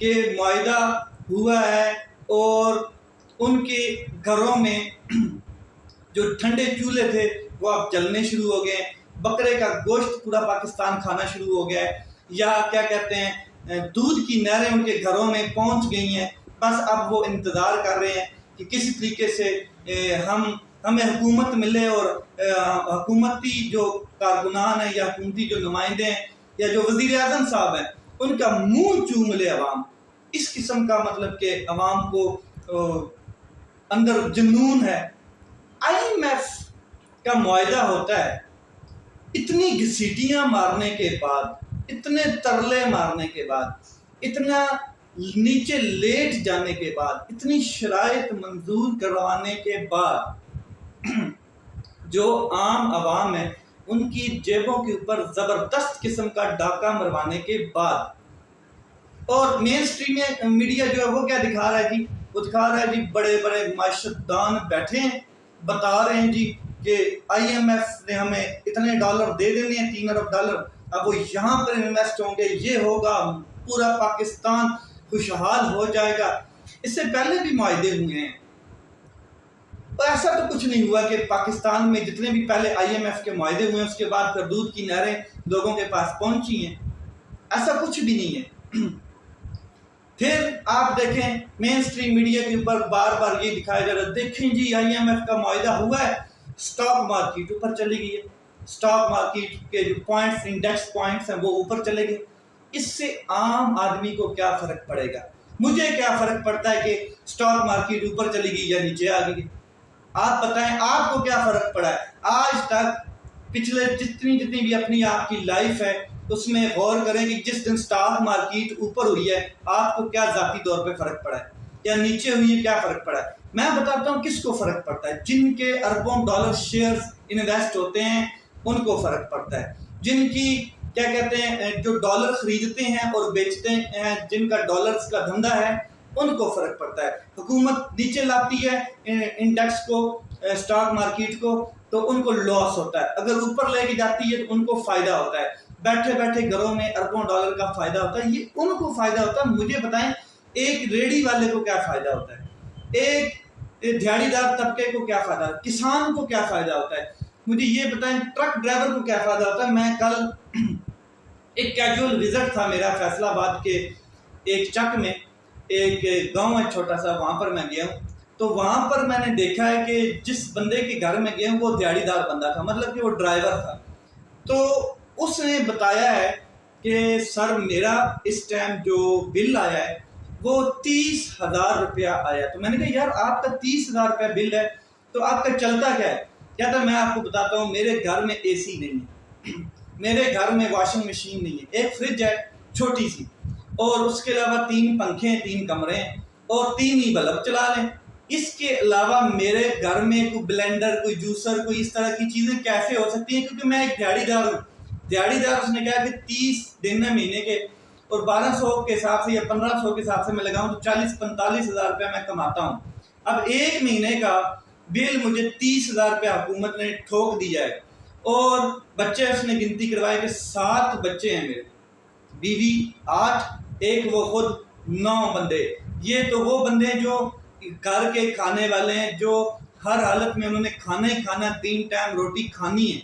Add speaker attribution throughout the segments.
Speaker 1: کہ معاہدہ ہوا ہے اور ان کے گھروں میں جو ٹھنڈے چولہے تھے وہ اب جلنے شروع ہو گئے ہیں، بکرے کا گوشت پورا پاکستان کھانا شروع ہو گیا ہے، یا کیا کہتے ہیں دودھ کی نہریں ان کے گھروں میں پہنچ گئی ہیں۔ بس اب وہ انتظار کر رہے ہیں کہ کسی طریقے سے ہمیں حکومت ملے اور حکومتی جو کارکنان ہیں یا حکومتی جو نمائندے ہیں یا جو وزیر اعظم صاحب ہیں ان کا منہ چوم لے عوام۔ اس قسم کا مطلب کہ عوام کو اندر جنون ہے۔ IMF کا معاہدہ ہوتا ہے، اتنی گھسیٹیاں مارنے کے بعد، اتنے ترلے مارنے کے بعد، اتنا نیچے لیٹ جانے کے بعد، اتنی شرائط منظور کروانے کے بعد جو عام عوام ہے ان کی جیبوں کے اوپر زبردست قسم کا ڈاکہ مروانے کے بعد، اور مین سٹریم میڈیا جو ہے وہ کیا دکھا رہا ہے جی؟ وہ دکھا رہا ہے جی بڑے بڑے معیشت دان بیٹھے ہیں، بتا رہے ہیں جی کہ IMF نے ہمیں اتنے ڈالر دے دینے ہیں، 3 ارب ڈالر، اب وہ یہاں پر انویسٹ ہوں گے، یہ ہوگا، پورا پاکستان خوشحال ہو جائے گا۔ اس سے پہلے بھی معاہدے ہوئے ہیں، اور ایسا تو کچھ نہیں ہوا کہ پاکستان میں جتنے بھی پہلے IMF کے معاہدے ہوئے ہیں اس کے بعد پھر دودھ کی نہریں لوگوں کے پاس پہنچی ہیں، ایسا کچھ بھی نہیں ہے۔ پھر آپ دیکھیں مین سٹریم میڈیا کے اوپر بار بار یہ دکھایا جا رہا ہے، دیکھیں جی IMF کا معاہدہ ہوا ہے، سٹاک مارکیٹ اوپر چلی گئی ہے، سٹاک مارکیٹ کے جو پوائنٹس، انڈیکس پوائنٹس ہیں وہ اوپر چلے گئے۔ اس سے عام آدمی کو کیا فرق پڑے گا؟ مجھے کیا فرق پڑتا ہے کہ سٹاک مارکیٹ اوپر چلی گئی یا نیچے آ گئی؟ آپ بتائیں آپ کو کیا فرق پڑا ہے؟ آج تک پچھلے جتنی بھی اپنی آپ کی لائف ہے اس میں غور کریں کہ جس دن سٹاک مارکیٹ اوپر ہوئی ہے آپ کو کیا ذاتی طور پہ فرق پڑا ہے یا نیچے ہوئی ہے کیا فرق پڑا ہے؟ میں بتاتا ہوں کس کو فرق پڑتا ہے۔ جن کے اربوں ڈالر شیئرز انویسٹ ہوتے ہیں ان کو فرق پڑتا ہے، جن کی کیا کہتے ہیں جو ڈالر خریدتے ہیں اور بیچتے ہیں، جن کا ڈالرز کا دھندا ہے ان کو فرق پڑتا ہے۔ حکومت نیچے لاتی ہے انڈیکس کو، سٹاک مارکیٹ کو، تو ان کو لاس ہوتا ہے، اگر اوپر لے کے جاتی ہے تو ان کو فائدہ ہوتا ہے، بیٹھے بیٹھے گھروں میں اربوں ڈالر کا فائدہ ہوتا ہے، یہ ان کو فائدہ ہوتا ہے۔ مجھے بتائیں ایک ریڑھی والے کو کیا فائدہ ہوتا ہے؟ ایک دیہڑی دار طبقے کو کیا فائدہ ہوتا ہے؟ کسان کو کیا فائدہ ہوتا ہے؟ مجھے یہ بتائیں ٹرک ڈرائیور کو کیا فائدہ ہوتا ہے؟ میں کل ایک کیجول وزٹ تھا میرا فیصل آباد کے ایک چک میں، ایک گاؤں ہے چھوٹا سا، وہاں پر میں گیا ہوں، تو وہاں پر میں نے دیکھا ہے کہ جس بندے کے گھر میں گیا ہوں وہ دیہڑی دار بندہ تھا، مطلب کہ وہ ڈرائیور تھا، تو اس نے بتایا ہے کہ سر میرا اس ٹائم جو بل آیا ہے وہ 30,000 روپیہ آیا۔ تو میں نے کہا یار آپ کا 30,000 روپیہ بل ہے تو آپ کا چلتا کیا ہے؟ کہتا میں آپ کو بتاتا ہوں، میرے گھر میں AC نہیں ہے، میرے گھر میں واشنگ مشین نہیں ہے، ایک فریج ہے چھوٹی سی، اور اس کے علاوہ 3 پنکھے ہیں، 3 کمرے ہیں، اور 3 ہی بلب چلا لیں۔ اس کے علاوہ میرے گھر میں کوئی بلینڈر، کوئی جوسر، کوئی اس طرح کی چیزیں کیسے ہو سکتی ہیں؟ کیونکہ میں ایک دیہڑی دار ہوں۔ دیہڑی دار اس نے کہا کہ 30 دن ہے مہینے کے، اور 1200 کے حساب سے یا 1500 کے حساب سے میں لگاؤں تو 40-45 ہزار روپیہ میں کماتا ہوں۔ اب ایک مہینے کا بل مجھے 30,000 روپیہ حکومت نے ٹھوک دیا ہے، اور بچے اس نے گنتی کروائے کہ 7 بچے ہیں میرے، بیوی 8، ایک وہ خود 9 بندے۔ یہ تو وہ بندے ہیں جو گھر کے کھانے والے ہیں، جو ہر حالت میں انہوں نے کھانا ہی کھانا، 3 ٹائم روٹی کھانی ہے۔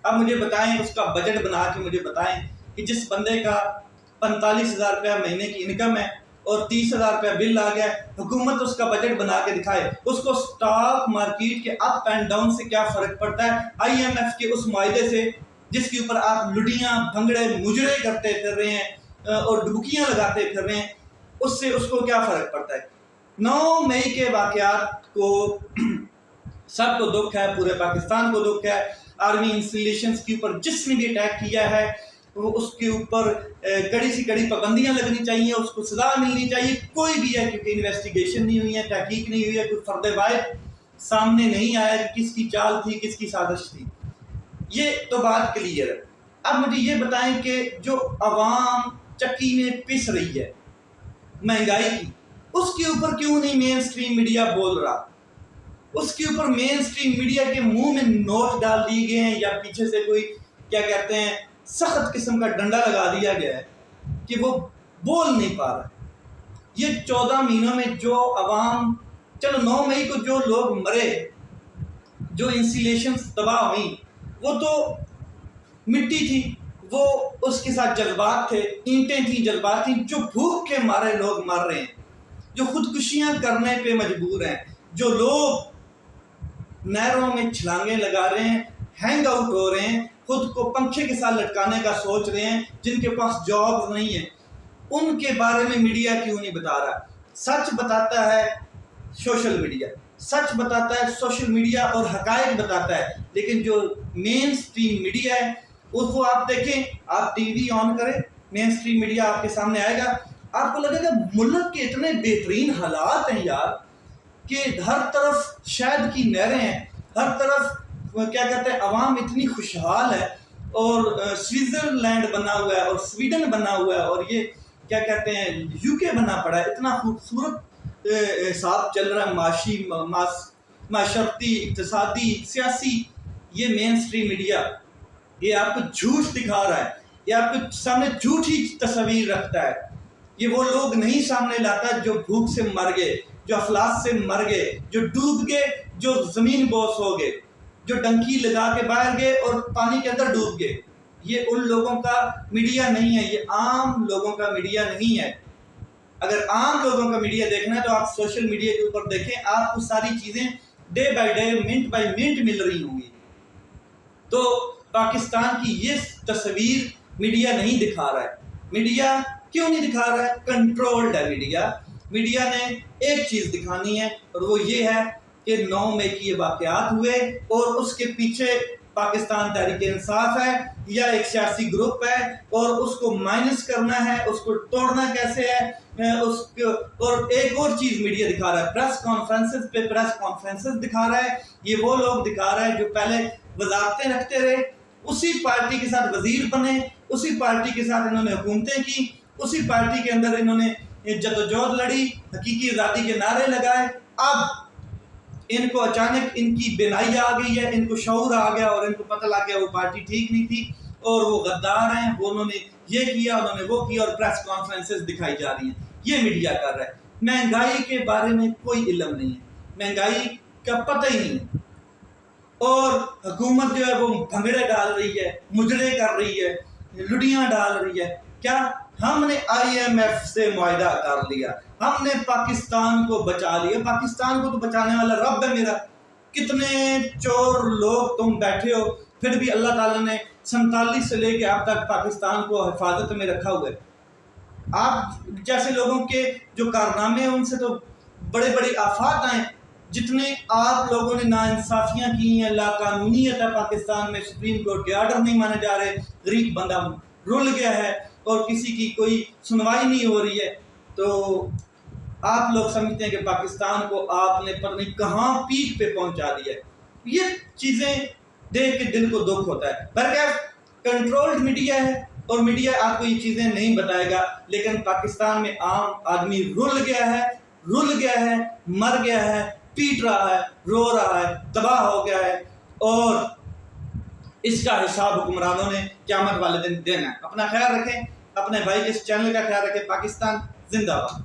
Speaker 1: اب مجھے بتائیں اس کا بجٹ بنا کے مجھے بتائیں کہ جس بندے کا 45,000 روپیہ مہینے کی انکم ہے اور 30,000 روپیہ بل آ گیا، حکومت اس کا بجٹ بنا کے دکھائے، اس کو سٹاک مارکیٹ کے اپ اینڈ ڈاؤن سے کیا فرق پڑتا ہے IMF کے اس معاہدے سے جس کے اوپر آپ لڈیاں بھنگڑے مجرے کرتے پھر رہے ہیں اور ڈبکیاں لگاتے پھر رہے ہیں؟ اس سے اس کو کیا فرق پڑتا ہے؟ 9 مئی کے واقعات کو سب کو دکھ ہے، پورے پاکستان کو دکھ ہے۔ آرمی انسٹالیشنز کے اوپر جس نے بھی اٹیک کیا ہے وہ اس کے اوپر کڑی سی کڑی پابندیاں لگنی چاہیے، اس کو سزا ملنی چاہیے، کوئی بھی ہے، کیونکہ انویسٹیگیشن نہیں ہوئی ہے، تحقیق نہیں ہوئی ہے، کوئی فرد واحد سامنے نہیں آیا کہ کس کی چال تھی، کس کی سازش تھی۔ یہ تو بات کلیئر ہے۔ اب مجھے یہ بتائیں کہ جو عوام چکی میں پس رہی ہے مہنگائی کی، اس کے اوپر کیوں نہیں مین سٹریم میڈیا بول رہا؟ اس کے اوپر مین سٹریم میڈیا کے منہ میں نوٹ ڈال دیے گئے ہیں، یا پیچھے سے کوئی کیا کہتے ہیں سخت قسم کا ڈنڈا لگا دیا گیا ہے کہ وہ بول نہیں پا رہا۔ یہ 14 مہینوں میں جو عوام، چلو 9 مئی کو جو لوگ مرے، جو انسیلیشنز تباہ ہوئیں، وہ تو مٹی تھی، وہ اس کے ساتھ جذبات تھے، اینٹیں تھیں، جذبات تھیں. جو بھوک کے مارے لوگ مر رہے ہیں، جو خودکشیاں کرنے پہ مجبور ہیں، جو لوگ نہروں میں چھلانگیں لگا رہے ہیں، ہینگ آؤٹ ہو رہے ہیں، خود کو پنکھے کے ساتھ لٹکانے کا سوچ رہے ہیں، جن کے پاس جاب نہیں ہے، ان کے بارے میں میڈیا کیوں نہیں بتا رہا؟ سچ بتاتا ہے سوشل میڈیا، سچ بتاتا ہے سوشل میڈیا اور حقائق بتاتا ہے. لیکن جو مین سٹریم میڈیا ہے، اس کو آپ دیکھیں، آپ ٹی وی آن کریں، مین سٹریم میڈیا آپ کے سامنے آئے گا، آپ کو لگے گا ملک کے اتنے بہترین حالات ہیں یار، کہ ہر طرف شہد کی نہریں ہیں، ہر طرف کیا کہتے ہیں عوام اتنی خوشحال ہے، اور سوئٹزرلینڈ بنا ہوا ہے، اور سویڈن بنا ہوا ہے، اور یہ کیا کہتے ہیں یو کے بنا پڑا ہے. اتنا خوبصورت حساب چل رہا ہے، معاشی، معاشرتی، اقتصادی، سیاسی. یہ مین سٹریم میڈیا یہ آپ کو جھوٹ دکھا رہا ہے، یہ آپ کے سامنے جھوٹی تصویر رکھتا ہے. یہ وہ لوگ نہیں سامنے لاتا جو بھوک سے مر گئے، جو افلاس سے مر گئے، جو ڈوب گئے، جو زمین بوس ہو گئے، جو ڈنکی لگا کے باہر گئے اور پانی کے اندر ڈوب گئے. یہ ان لوگوں کا میڈیا نہیں ہے، یہ عام لوگوں کا میڈیا نہیں ہے. اگر عام لوگوں کا میڈیا دیکھنا ہے تو آپ سوشل میڈیا کے اوپر دیکھیں، آپ کو ساری چیزیں day by day, minute by minute مل رہی ہوں گی. تو پاکستان کی یہ تصویر میڈیا نہیں دکھا رہا ہے. میڈیا کیوں نہیں دکھا رہا ہے؟ کنٹرولڈ ہے میڈیا. میڈیا نے ایک چیز دکھانی ہے، اور وہ یہ ہے کہ 9 مئی کی یہ واقعات ہوئے، اور اس کے پیچھے پاکستان تحریک انصاف ہے یا ایک سیاسی گروپ ہے، اور اس کو مائنس کرنا ہے، اس کو توڑنا کیسے ہے. اور ایک اور چیز میڈیا دکھا رہا ہے، پریس کانفرنسز پہ پریس کانفرنسز دکھا رہا ہے. یہ وہ لوگ دکھا رہا ہے جو پہلے وزارتیں رکھتے رہے، اسی پارٹی کے ساتھ وزیر بنے، اسی پارٹی کے ساتھ انہوں نے حکومتیں کی، اسی پارٹی کے اندر انہوں نے جدوجہد لڑی، حقیقی آزادی کے نعرے لگائے. اب ان کو اچانک ان کی بینائی آ گئی ہے، ان کو شعور آ گیا، اور ان کو پتہ لگ گیا وہ پارٹی ٹھیک نہیں تھی، اور وہ غدار ہیں، وہ انہوں نے یہ کیا، انہوں نے وہ کیا، اور پریس کانفرنسز دکھائی جا رہی ہیں. یہ میڈیا کر رہا ہے. مہنگائی کے بارے میں کوئی علم نہیں ہے، مہنگائی کا پتہ ہی نہیں ہے، اور حکومت جو ہے وہ بھنگڑے ڈال رہی ہے، مجرے کر رہی ہے، لڈیاں ڈال رہی ہے. کیا ہم نے IMF سے معاہدہ کر لیا، ہم نے پاکستان کو بچا لیا؟ پاکستان کو تو بچانے والا رب ہے میرا. کتنے چور لوگ تم بیٹھے ہو، پھر بھی اللہ تعالیٰ نے 47 سے لے کے اب تک پاکستان کو حفاظت میں رکھا ہوا ہے. آپ جیسے لوگوں کے جو کارنامے ہیں ان سے تو بڑے بڑے آفات آئیں. جتنے آپ لوگوں نے ناانصافیاں کی ہیں، لا قانونیت ہے پاکستان میں، سپریم کورٹ کے آرڈر نہیں مانے جا رہے، غریب بندہ رل گیا ہے، اور کسی کی کوئی سنوائی نہیں ہو رہی ہے. تو آپ لوگ سمجھتے ہیں کہ پاکستان کو آپ نے پتہ نہیں کہاں پیک پہ پہنچا دیا ہے. یہ چیزیں دیکھ کے دل کو دکھ ہوتا ہے. بلکہ کنٹرولڈ میڈیا ہے، اور میڈیا آپ کو یہ چیزیں نہیں بتائے گا. لیکن پاکستان میں عام آدمی رل گیا ہے، مر گیا ہے، پیٹ رہا ہے، رو رہا ہے، تباہ ہو گیا ہے، اور اس کا حساب حکمرانوں نے قیامت والے دن دینا ہے. اپنا خیال رکھیں، اپنے بھائی کے اس چینل کا خیال رکھیں. پاکستان زندہ باد.